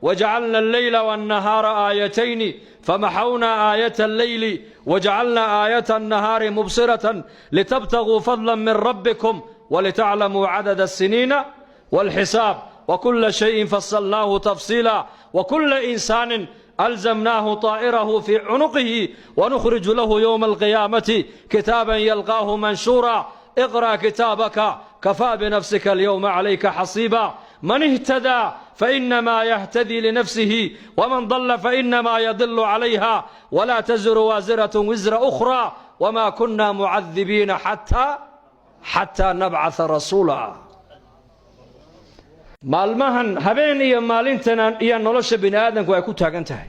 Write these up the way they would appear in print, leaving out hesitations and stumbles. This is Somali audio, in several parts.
وجعلنا الليل والنهار آيتين فمحونا آية الليل وجعلنا آية النهار مبصرة لتبتغوا فضلا من ربكم ولتعلموا عدد السنين والحساب وكل شيء فصلناه تفصيلا وكل إنسان ألزمناه طائره في عنقه ونخرج له يوم القيامة كتابا يلقاه منشورا اقرأ كتابك كفى بنفسك اليوم عليك حصيبا من اهتدى فإنما يهتدي لنفسه ومن ضل فإنما يضل عليها ولا تزر وازرة وزر أخرى وما كنا معذبين حتى نبعث رسولا maalmahan habeen iyo maalintana iyo nolosha bini aadamku ay ku taagan tahay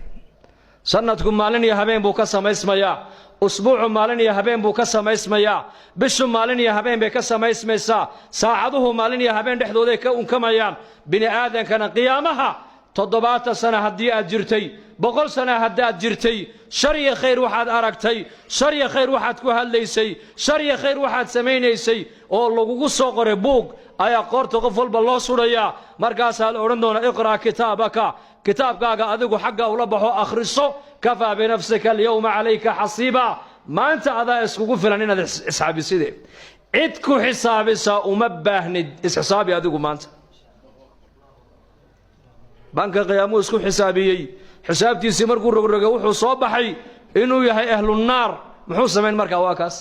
sanadku maalin iyo habeen buu ka samaysmayaa usbuucu maalin iyo habeen buu ka samaysmayaa bishu maalin iyo habeen bay ka samaysmaysaa saacaduhu maalin iyo habeen dhexdooda ka unkamayaan bini aadankana qiyaamaha 7 sano haddii aad jirtay 100 sano haddii aad jirtay shar iyo khayr waxaad aragtay shar iyo khayr waxaad ku hadlaysay shar iyo khayr waxaad samaynaysay oo lagugu soo qoray buug ayaa qoorta qof walba loo sudhayaa markaasaa la odhan doona iqra kitaabaka kitaabkaaga adigu xagga ula baxo akhriso kafaa binafsika alyawma calayka xasiiba maanta adaa iskugu filan inaad isxaabiside cid ku xisaabisa uma baahnid isxisaabi adigu maanta banka qiyaamu isku xisaabiyey xisaabtiisii markuu rogroga wuxuu soo baxay inuu yahay ahlu naar muxuu sameyn markaa waa kaas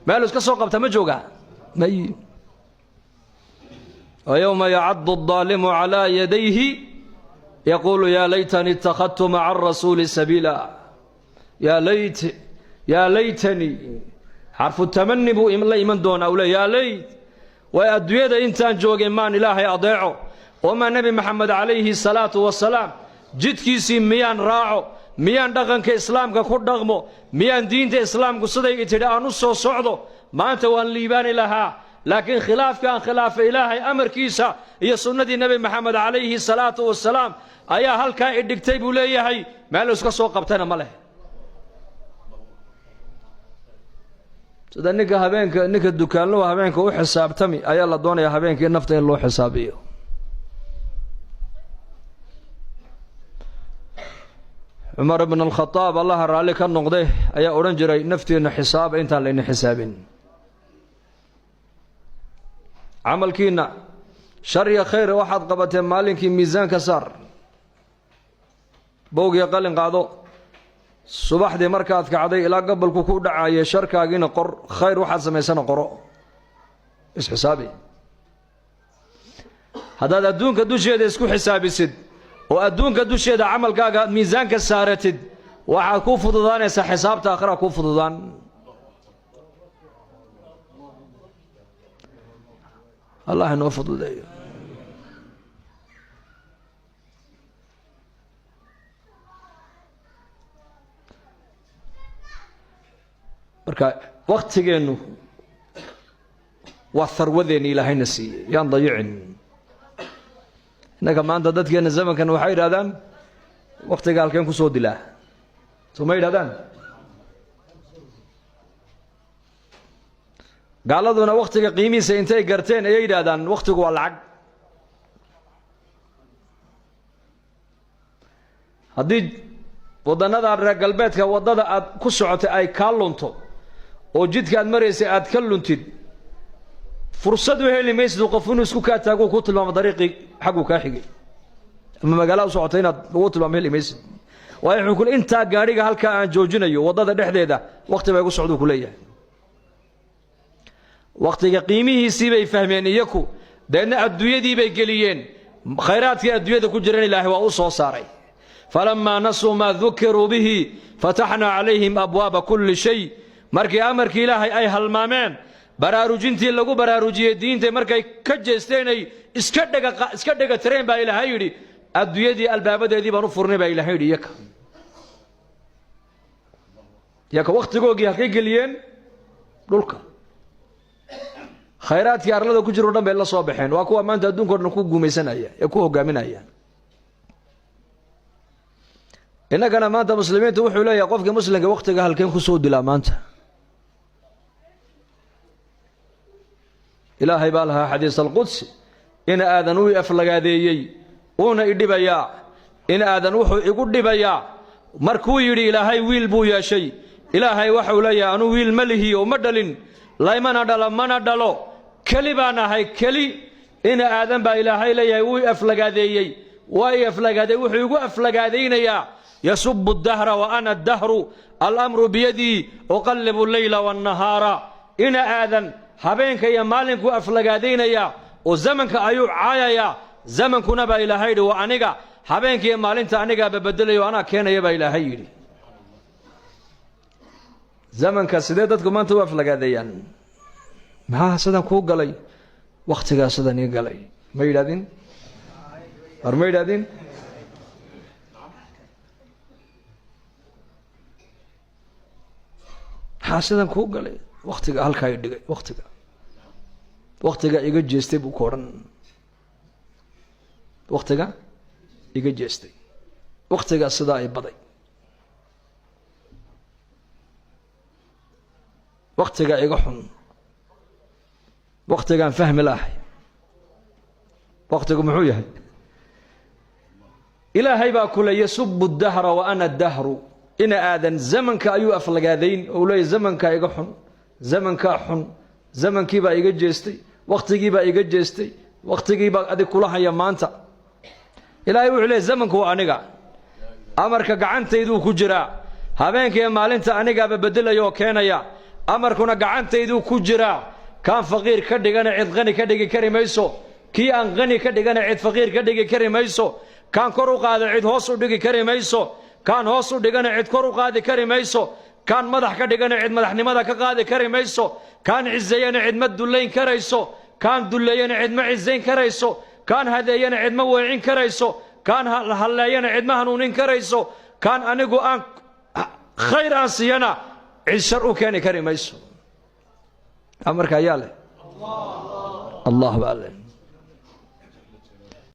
meel iska soo qabta ma jooga may ويوم يعض الظالم على يديه يقول يا ليتني اتخذت مع الرسول سبيلا يا ليتني حرف التمني بو إلا إيمان دون أولي يا ليت وأدوية إنسان جوج إيمان إلهي أضيعه وما نبي محمد عليه الصلاة والسلام جد كيسي ميان راعو ميان دغن كإسلام كخد دغمو ميان دين إسلام كصدق إتداء نصو صعدو ما أنت وان ليبان لها لكن خلاف كان خلاف إلهي أمر كيسا هي سنة النبي محمد عليه الصلاة والسلام أيا هل كان إدكتيب وليهي ما لسك سوق بتنا مله سدنك هبينك نك الدكان له هبينك وحساب تمي أيا الله دون يا هبينك النفط له حسابيه عمر بن الخطاب الله رالي كان نقضيه أيا أورنجري نفتي إن حساب أنت لين حسابين عملكينا شر يا خير واحد قبته مالك ميزان كسر بوق يقلن قادو صباح دي مركات كعدي الى قبل كوكو دعايه شركاغينا قر خير واحد سميسنا قرو اس حسابي هذا ادونك دوشيدا اسكو حسابيسد او ادونك دوشيدا عملكاغا ميزان كسارتد waxa ku fududaanaysa xisaabta aakhira ku fududaan الله إنه فضل ده بركة وقت جينه والثروذين إلى هين السي ينضيعن إنك ما أنت ضد جين الزمن كان وحيد هذان وقت قال كان كسود الله ثم يد هذان قالوا أنا وقتك قيمي سينتهي قرتين أي هذان وقتك والعق هدي وضنا الرجال بيتك وضنا كسعة أي كالونتو وجدك أدمريسي أتكلونتي فرصة هي اللي ما يصدقون يسكوا تاجو كتل ما طريقي حقه كاحقي أما ما قالوا سعتين وقت ما هي اللي ميس ويقول أنت قاريك هالك جوجنا يو وضنا دحدة ده وقت ما يقول سعودو كلية وقت قيمه سيبي فهمين يكو لأن الدنيا دي بيجليين خيرات الدنيا ده كجرين الله وأوصى صاري فلما نسوا ما ذكروا به فتحنا عليهم أبواب كل شيء مركي أمرك إلهي أي هالمامان براروجينتي لغو براروجيه دينتي مركي كجستيني اسكدغ ترين با إلهي يدي الدنيا دي البابده دي بانو فرني با إلهي يدي يك وقت جوجي halkay geliyeen dhulka khayraadkii arlada ku jiro dhan bay la soo baxeen waa kuwa maanta adduunka dhan ku guumeysanaya ee ku hogaaminaya inagana maanta muslimiintu wuxuu leeyahay qofka muslimka waqtiga halkeen ku soo dilaa maanta ilaahay baa lahaa xadiis al-qudsi in aadan uu aflagaadeeyay una idhibaya إن آذن وحو يقول دبيا مركو يري إلهي ويل بو يا شيء إلهي وحو ليا أنو ويل ملهي ومدلين لا يمنا دلا منا دلو كلبانا هاي كلي إن آذن با إلهي ليا وي أفلقادي وي أفلقادي وحو يقول أفلقادين يا يسب الدهر وأنا الدهر الأمر بيدي أقلب الليل والنهار إن آذن habeenka iyo maalinku aflagaadeynaya oo zamanka ayuu caayaya zamankuna ba ilaahay yidhi waa aniga habeenka iyo maalinta aniga bedelayo ana keenaya ba ilaahay yidhi zamanka sidee dadku maanta u aflagaadeeyaan maxaa sidan ku galay waqtiga sidan ii galay ma yidhahdin war ma yidhahdin xaasidan ku galay waqtiga halka ay dhigay waqtiga iga jeestay buu kooran waqtiga iga jeestay waqtiga sida ay baday waqtiga iga xun waqtiga fahmi lahay waqtigu muxuu yahay ilaahay baa kula yasubbu ad-dahra wa ana ad-dahru ina aadan zamanka ayuu aflagaadeyn oo leeyahay zamanka iga xun zamanka xun zamankii baa iga jeestay waqtigii baa iga jeestay waqtigii baa adig kula haya maanta ilaahay wuxuu leeyahay zamanku waa aniga amarka gacantaydu ku jira habeenka iyo maalinta aniga ba bedelayo keenaya amarkuna gacantaydu ku jira kaan faqiir ka dhigana cid qani ka dhigi kari mayso kii aan qani ka dhigana cid faqiir ka dhigi kari mayso kaan kor u qaado cid hoos u dhigi kari mayso kaan hoos u dhigana cid kor u qaadi kari mayso kaan madax ka dhigana cid madaxnimada ka qaadi kari mayso kaan cizeeyana cid ma dullayn karayso kaan dulleeyana cid ma cizeyn karayso kaan hadeeyana cid ma weecin karayso kaan halleeyana cid ma hanuunin karayso kaan anigu aan khayr aan siiyana cid shar u keeni kari mayso amarka ayaa leh allah baa leh